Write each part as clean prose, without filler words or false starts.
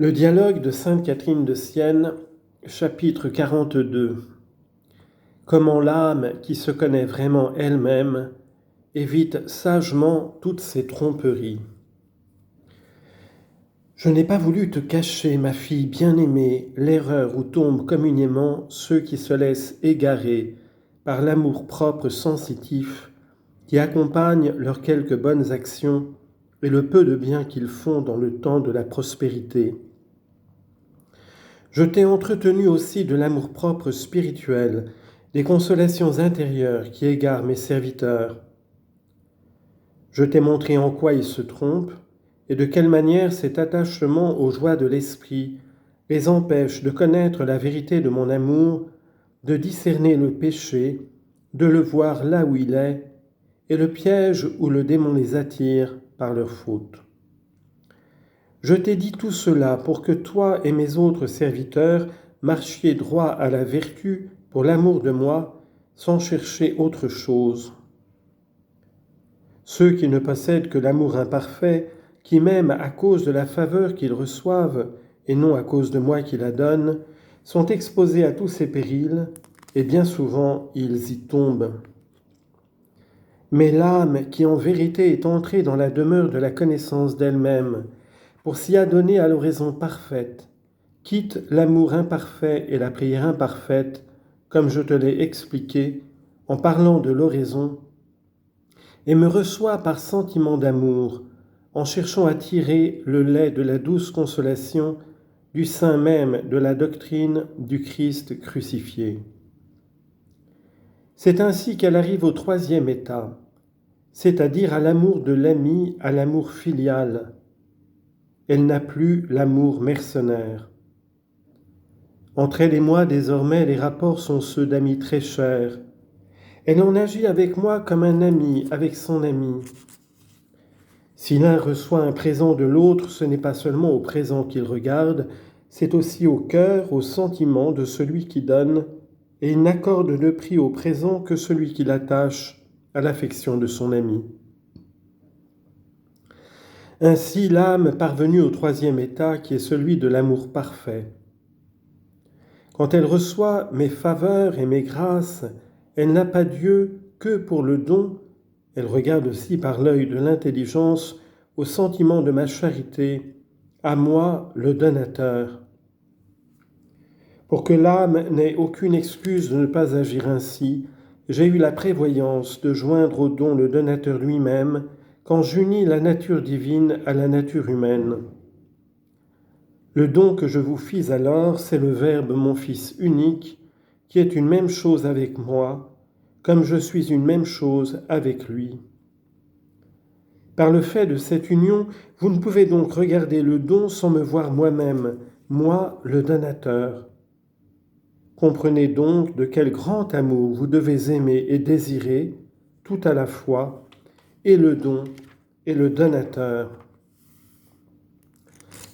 Le dialogue de sainte Catherine de Sienne, chapitre 42. Comment l'âme qui se connaît vraiment elle-même évite sagement toutes ses tromperies. Je n'ai pas voulu te cacher, ma fille bien-aimée, l'erreur où tombent communément ceux qui se laissent égarer par l'amour-propre sensitif qui accompagne leurs quelques bonnes actions et le peu de bien qu'ils font dans le temps de la prospérité. Je t'ai entretenu aussi de l'amour-propre spirituel, des consolations intérieures qui égarent mes serviteurs. Je t'ai montré en quoi ils se trompent et de quelle manière cet attachement aux joies de l'esprit les empêche de connaître la vérité de mon amour, de discerner le péché, de le voir là où il est, et le piège où le démon les attire par leurs fautes. Je t'ai dit tout cela pour que toi et mes autres serviteurs marchiez droit à la vertu pour l'amour de moi, sans chercher autre chose. Ceux qui ne possèdent que l'amour imparfait, qui m'aiment à cause de la faveur qu'ils reçoivent et non à cause de moi qui la donne, sont exposés à tous ces périls, et bien souvent ils y tombent. Mais l'âme qui en vérité est entrée dans la demeure de la connaissance d'elle-même, pour s'y adonner à l'oraison parfaite, quitte l'amour imparfait et la prière imparfaite, comme je te l'ai expliqué en parlant de l'oraison, et me reçoit par sentiment d'amour, en cherchant à tirer le lait de la douce consolation du sein même de la doctrine du Christ crucifié. C'est ainsi qu'elle arrive au troisième état, c'est-à-dire à l'amour de l'ami, à l'amour filial. Elle n'a plus l'amour mercenaire. Entre elle et moi, désormais, les rapports sont ceux d'amis très chers. Elle en agit avec moi comme un ami avec son ami. Si l'un reçoit un présent de l'autre, ce n'est pas seulement au présent qu'il regarde, c'est aussi au cœur, au sentiment de celui qui donne, et il n'accorde de prix au présent que celui qui l'attache à l'affection de son ami. Ainsi, l'âme parvenue au troisième état, qui est celui de l'amour parfait. Quand elle reçoit mes faveurs et mes grâces, elle n'a pas Dieu que pour le don, elle regarde aussi par l'œil de l'intelligence au sentiment de ma charité, à moi le donateur. Pour que l'âme n'ait aucune excuse de ne pas agir ainsi, j'ai eu la prévoyance de joindre au don le donateur lui-même, quand j'unis la nature divine à la nature humaine. Le don que je vous fis alors, c'est le Verbe, mon Fils unique, qui est une même chose avec moi, comme je suis une même chose avec lui. Par le fait de cette union, vous ne pouvez donc regarder le don sans me voir moi-même, moi le donateur. Comprenez donc de quel grand amour vous devez aimer et désirer, tout à la fois, et le don et le donateur.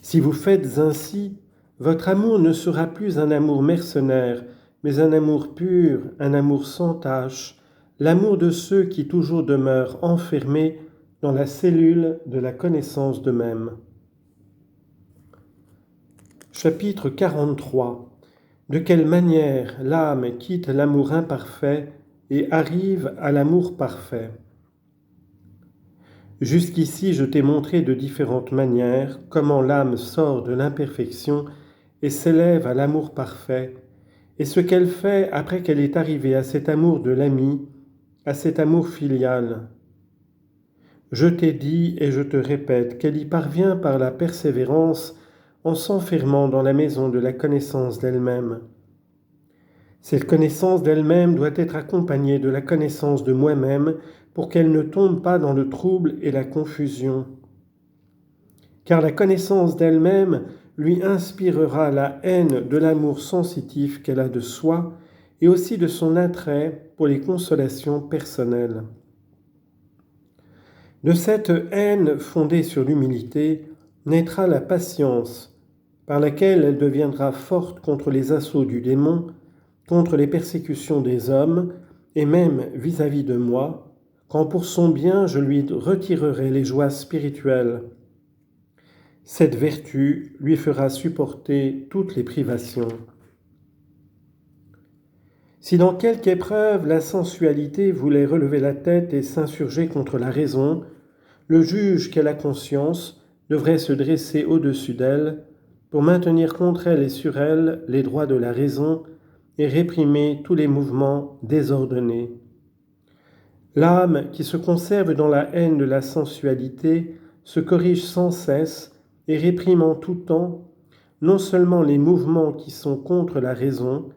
Si vous faites ainsi, votre amour ne sera plus un amour mercenaire, mais un amour pur, un amour sans tache, l'amour de ceux qui toujours demeurent enfermés dans la cellule de la connaissance d'eux-mêmes. Chapitre 43. De quelle manière l'âme quitte l'amour imparfait et arrive à l'amour parfait. Jusqu'ici, je t'ai montré de différentes manières comment l'âme sort de l'imperfection et s'élève à l'amour parfait, et ce qu'elle fait après qu'elle est arrivée à cet amour de l'ami, à cet amour filial. Je t'ai dit et je te répète qu'elle y parvient par la persévérance en s'enfermant dans la maison de la connaissance d'elle-même. Cette connaissance d'elle-même doit être accompagnée de la connaissance de moi-même pour qu'elle ne tombe pas dans le trouble et la confusion. Car la connaissance d'elle-même lui inspirera la haine de l'amour sensitif qu'elle a de soi et aussi de son attrait pour les consolations personnelles. De cette haine fondée sur l'humilité naîtra la patience, par laquelle elle deviendra forte contre les assauts du démon, contre les persécutions des hommes, et même vis-à-vis de moi, quand pour son bien je lui retirerai les joies spirituelles. Cette vertu lui fera supporter toutes les privations. Si dans quelque épreuve la sensualité voulait relever la tête et s'insurger contre la raison, le juge qu'est la conscience devrait se dresser au-dessus d'elle pour maintenir contre elle et sur elle les droits de la raison et réprimer tous les mouvements désordonnés. L'âme qui se conserve dans la haine de la sensualité se corrige sans cesse et réprime en tout temps non seulement les mouvements qui sont contre la raison,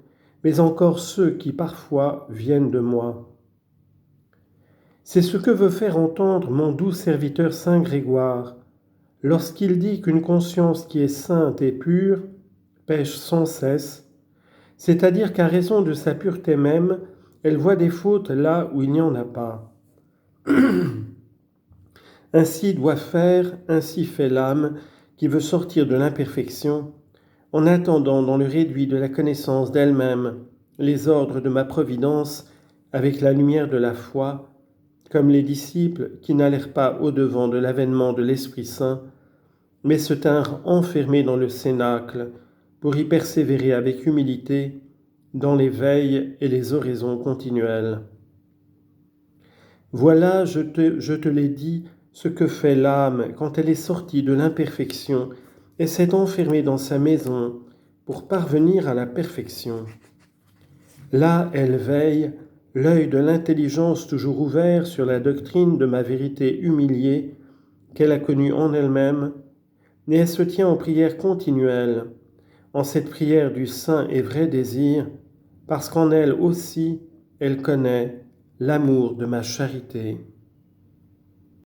mais encore ceux qui parfois viennent de moi. C'est ce que veut faire entendre mon doux serviteur saint Grégoire, lorsqu'il dit qu'une conscience qui est sainte et pure pêche sans cesse, c'est-à-dire qu'à raison de sa pureté même, elle voit des fautes là où il n'y en a pas. Ainsi doit faire, ainsi fait l'âme qui veut sortir de l'imperfection, en attendant dans le réduit de la connaissance d'elle-même les ordres de ma providence avec la lumière de la foi, comme les disciples qui n'allèrent pas au-devant de l'avènement de l'Esprit Saint, mais se tinrent enfermés dans le cénacle pour y persévérer avec humilité dans les veilles et les oraisons continuelles. Voilà, je te l'ai dit, ce que fait l'âme quand elle est sortie de l'imperfection et s'est enfermée dans sa maison pour parvenir à la perfection. Là, elle veille, l'œil de l'intelligence toujours ouvert sur la doctrine de ma vérité humiliée qu'elle a connue en elle-même, et elle se tient en prière continuelle, en cette prière du saint et vrai désir, parce qu'en elle aussi, elle connaît l'amour de ma charité.